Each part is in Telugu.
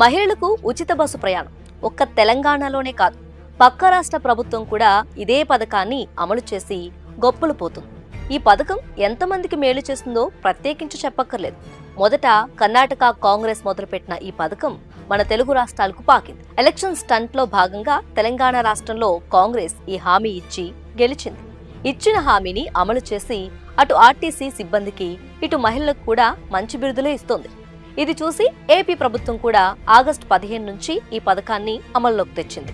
మహిళలకు ఉచిత బస్సు ప్రయాణం ఒక్క తెలంగాణలోనే కాదు, పక్క రాష్ట్ర ప్రభుత్వం కూడా ఇదే పథకాన్ని అమలు చేసి గొప్పలు పోతుంది. ఈ పథకం ఎంతమందికి మేలు చేస్తుందో ప్రత్యేకించి చెప్పక్కర్లేదు. మొదట కర్ణాటక కాంగ్రెస్ మొదలుపెట్టిన ఈ పథకం మన తెలుగు రాష్ట్రాలకు పాకింది. ఎలక్షన్ స్టంట్ లో భాగంగా తెలంగాణ రాష్ట్రంలో కాంగ్రెస్ ఈ హామీ ఇచ్చి గెలిచింది. ఇచ్చిన హామీని అమలు చేసి అటు ఆర్టీసీ సిబ్బందికి ఇటు మహిళలకు కూడా మంచి బిరుదులే ఇస్తోంది. ఇది చూసి ఏపీ ప్రభుత్వం కూడా ఆగస్టు 15 నుంచి ఈ పథకాన్ని అమల్లోకి తెచ్చింది.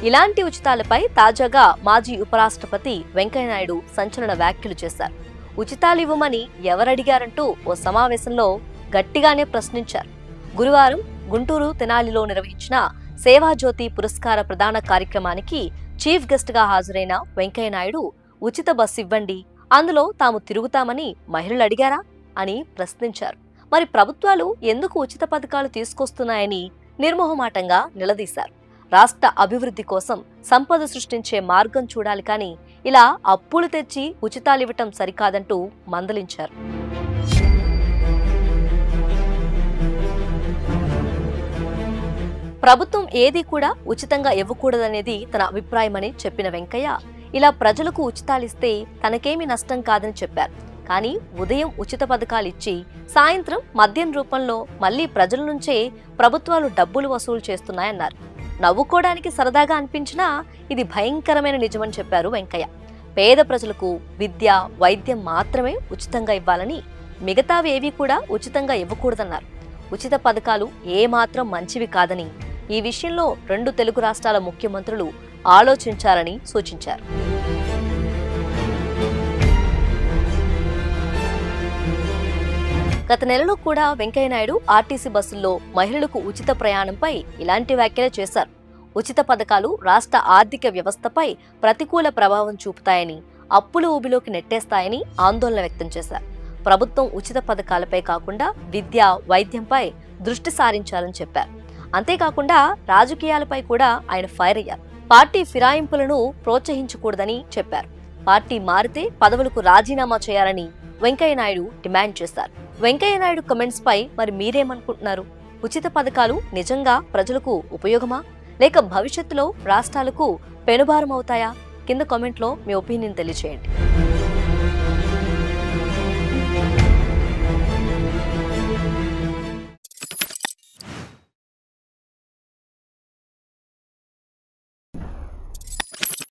ఇలాంటి ఉచితాలపై తాజాగా మాజీ ఉపరాష్ట్రపతి వెంకయ్యనాయుడు సంచలన వ్యాఖ్యలు చేశారు. ఉచితాలు ఇవ్వమని ఎవరడిగారంటూ ఓ సమావేశంలో గట్టిగానే ప్రశ్నించారు. గురువారం గుంటూరు తెనాలిలో నిర్వహించిన సేవాజ్యోతి పురస్కార ప్రదాన కార్యక్రమానికి చీఫ్ గెస్ట్ గా హాజరైన వెంకయ్యనాయుడు ఉచిత బస్సు ఇవ్వండి, అందులో తాము తిరుగుతామని మహిళలు అడిగారా అని ప్రశ్నించారు. మరి ప్రభుత్వాలు ఎందుకు ఉచిత పథకాలు తీసుకొస్తున్నాయని నిర్మోహమాటంగా నిలదీశారు. రాష్ట్ర అభివృద్ధి కోసం సంపద సృష్టించే మార్గం చూడాలి, కానీ ఇలా అప్పులు తెచ్చి ఉచితాలివ్వటం సరికాదంటూ మందలించారు. ప్రభుత్వం ఏది కూడా ఉచితంగా ఇవ్వకూడదనేది తన అభిప్రాయమని చెప్పిన వెంకయ్య, ఇలా ప్రజలకు ఉచితాలిస్తే తనకేమీ నష్టం కాదని చెప్పారు. కానీ ఉదయం ఉచిత పథకాలు ఇచ్చి సాయంత్రం మద్యం రూపంలో మళ్లీ ప్రజల నుంచే ప్రభుత్వాలు డబ్బులు వసూలు చేస్తున్నాయన్నారు. నవ్వుకోవడానికి సరదాగా అనిపించినా ఇది భయంకరమైన నిజమని చెప్పారు వెంకయ్య. పేద ప్రజలకు విద్య, వైద్యం మాత్రమే ఉచితంగా ఇవ్వాలని, మిగతావి ఏవి కూడా ఉచితంగా ఇవ్వకూడదన్నారు. ఉచిత పథకాలు ఏమాత్రం మంచివి కాదని, ఈ విషయంలో 2 తెలుగు రాష్ట్రాల ముఖ్యమంత్రులు ఆలోచించాలని సూచించారు. గత నెలలో కూడా వెంకయ్యనాయుడు ఆర్టీసీ బస్సుల్లో మహిళలకు ఉచిత ప్రయాణంపై ఇలాంటి వ్యాఖ్యలు చేశారు. ఉచిత పథకాలు రాష్ట్ర ఆర్థిక వ్యవస్థపై ప్రతికూల ప్రభావం చూపుతాయని, అప్పుల ఊబిలోకి నెట్టేస్తాయని ఆందోళన వ్యక్తం చేశారు. ప్రభుత్వం ఉచిత పథకాలపై కాకుండా విద్య, వైద్యంపై దృష్టి సారించాలని చెప్పారు. అంతేకాకుండా రాజకీయాలపై కూడా ఆయన ఫైర్ అయ్యారు. పార్టీ ఫిరాయింపులను ప్రోత్సహించకూడదని చెప్పారు. పార్టీ మారితే పదవులకు రాజీనామా చేయాలని వెంకయ్యనాయుడు డిమాండ్ చేశారు. వెంకయ్యనాయుడు కమెంట్స్ పై మరి మీరేమనుకుంటున్నారు? ఉచిత పథకాలు నిజంగా ప్రజలకు ఉపయోగమా, లేక భవిష్యత్తులో రాష్ట్రాలకు పెనుభారం అవుతాయా? కింద కామెంట్లో మీ ఒపీనియన్ తెలియజేయండి.